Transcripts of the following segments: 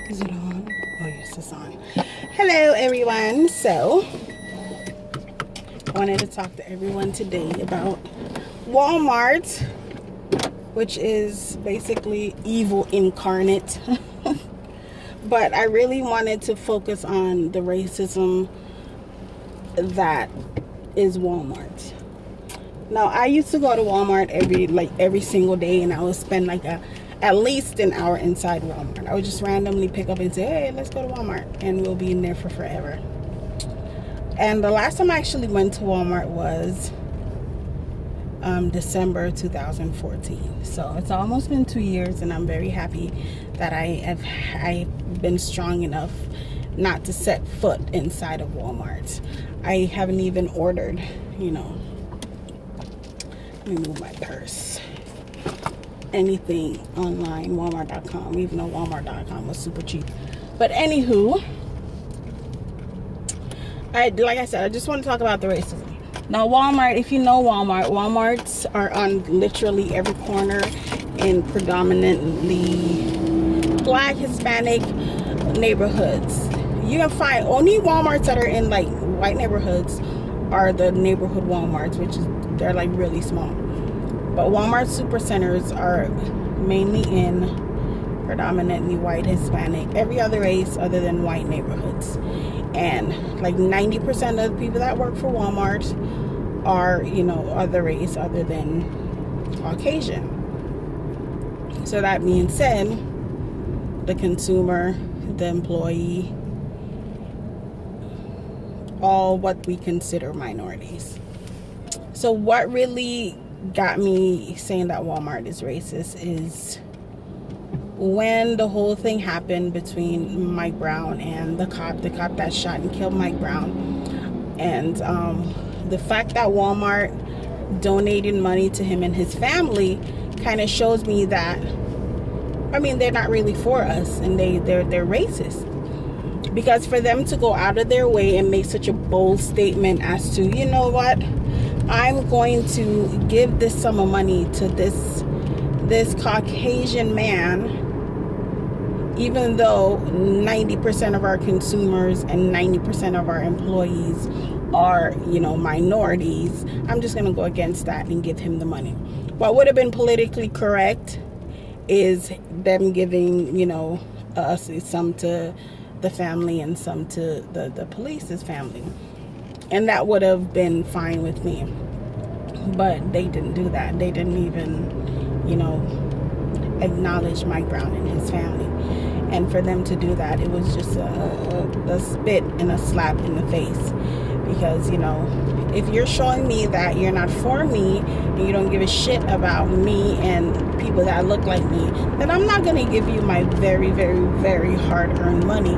Is it on? Oh, yes, it's on. Hello, everyone. So, I wanted to talk to everyone today about Walmart, which is basically evil incarnate. But I really wanted to focus on the racism that is Walmart. Now, I used to go to Walmart every single day, and I would spend at least an hour inside Walmart. I would just randomly pick up and say, hey, let's go to Walmart, and we'll be in there for forever. And the last time I actually went to Walmart was December 2014. So it's almost been 2 years, and I'm very happy that I've been strong enough not to set foot inside of Walmart. I haven't even ordered, let me move my purse, anything online, Walmart.com, even though Walmart.com was super cheap. But anywho, like I said, I just want to talk about the racism. Now, Walmart, if you know Walmarts are on literally every corner in predominantly Black, Hispanic neighborhoods. You can find only Walmarts that are in like white neighborhoods are the neighborhood Walmarts, they're like really small. But Walmart supercenters are mainly in predominantly white, Hispanic, every other race other than white neighborhoods. And like 90% of the people that work for Walmart are, other race other than Caucasian. So that being said, the consumer, the employee, all what we consider minorities. So what really got me saying that Walmart is racist is when the whole thing happened between Mike Brown and the cop that shot and killed Mike Brown. And the fact that Walmart donated money to him and his family kind of shows me that, they're not really for us, and they're racist. Because for them to go out of their way and make such a bold statement as to, you know what, I'm going to give this sum of money to this Caucasian man, even though 90% of our consumers and 90% of our employees are, minorities, I'm just going to go against that and give him the money. What would have been politically correct is them giving, some to the family and some to the police's family. And that would have been fine with me. But they didn't do that. They didn't even, acknowledge Mike Brown and his family. And for them to do that, it was just a spit and a slap in the face. Because, if you're showing me that you're not for me and you don't give a shit about me and people that look like me, then I'm not going to give you my very, very, very hard-earned money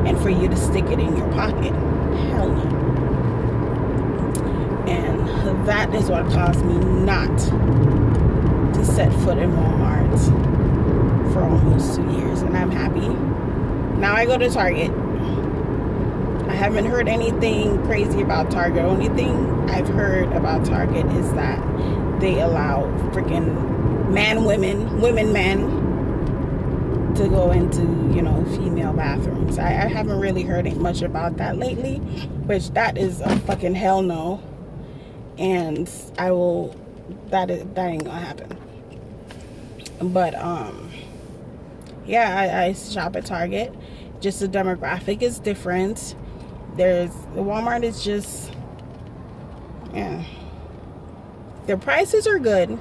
and for you to stick it in your pocket. Hell no. And that is what caused me not to set foot in Walmart for almost 2 years. And I'm happy. Now I go to Target. I haven't heard anything crazy about Target. The only thing I've heard about Target is that they allow freaking women to go into, female bathrooms. I haven't really heard much about that lately, which that is a fucking hell no. And that ain't gonna happen. But, yeah, I shop at Target. Just the demographic is different. Walmart is just, yeah. Their prices are good.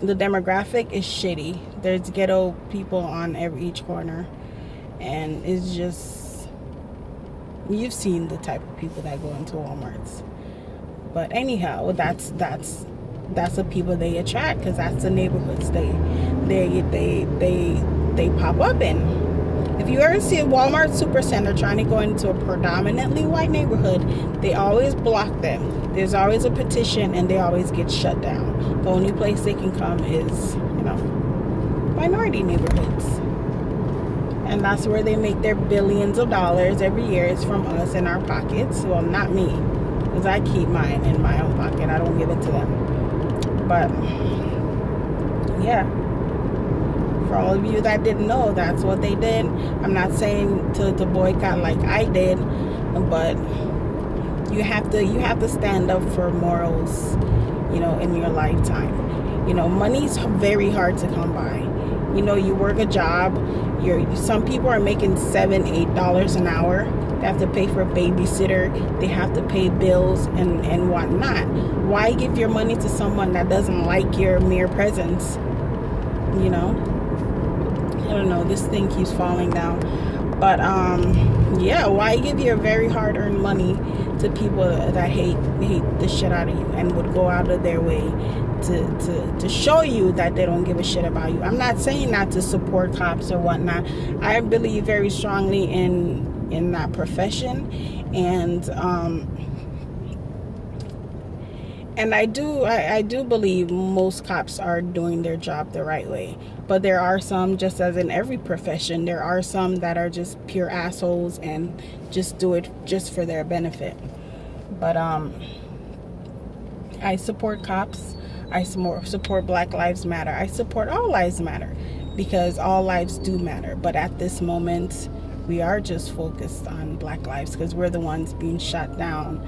The demographic is shitty. There's ghetto people on each corner. And it's just, you've seen the type of people that go into Walmarts. But anyhow, that's the people they attract, because that's the neighborhoods they pop up in. If you ever see a Walmart Supercenter trying to go into a predominantly white neighborhood, they always block them. There's always a petition, and they always get shut down. The only place they can come is, minority neighborhoods. And that's where they make their billions of dollars every year, is from us in our pockets. Well, not me, because I keep mine in my own pocket. I don't give it to them. But, yeah. For all of you that didn't know, that's what they did. I'm not saying to boycott like I did, but you have to stand up for morals, in your lifetime. Money's very hard to come by. You work a job, some people are making $7-8 an hour. They have to pay for a babysitter, they have to pay bills and whatnot. Why give your money to someone that doesn't like your mere presence? I don't know, this thing keeps falling down. But yeah, why give your very hard-earned money to people that hate the shit out of you and would go out of their way to show you that they don't give a shit about you? I'm not saying not to support cops or whatnot. I believe very strongly in that profession, and I do believe most cops are doing their job the right way. But there are some, just as in every profession, there are some that are just pure assholes and just do it just for their benefit. But I support cops. I support Black Lives Matter. I support all lives matter, because all lives do matter. But at this moment, we are just focused on Black lives because we're the ones being shot down,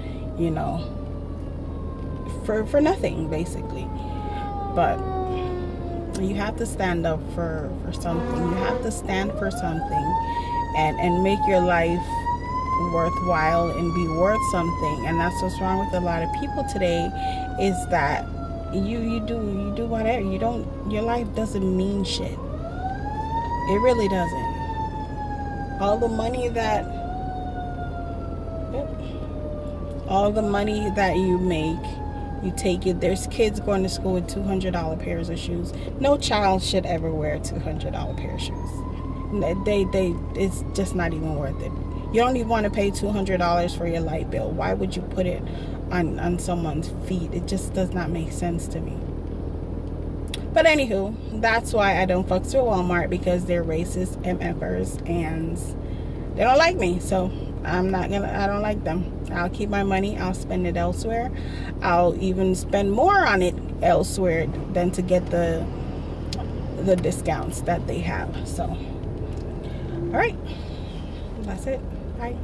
for nothing, basically. But you have to stand up for something. You have to stand for something and make your life worthwhile and be worth something. And that's what's wrong with a lot of people today, is that you do whatever. Your life doesn't mean shit. It really doesn't. All the money that you make, you take it. There's kids going to school with $200 pairs of shoes. No child should ever wear a $200 pair of shoes. It's just not even worth it. You don't even want to pay $200 for your light bill. Why would you put it on someone's feet? It just does not make sense to me. But anywho, that's why I don't fucks with Walmart, because they're racist MFers and they don't like me. So I don't like them. I'll keep my money. I'll spend it elsewhere. I'll even spend more on it elsewhere than to get the discounts that they have. So, all right. That's it. Bye.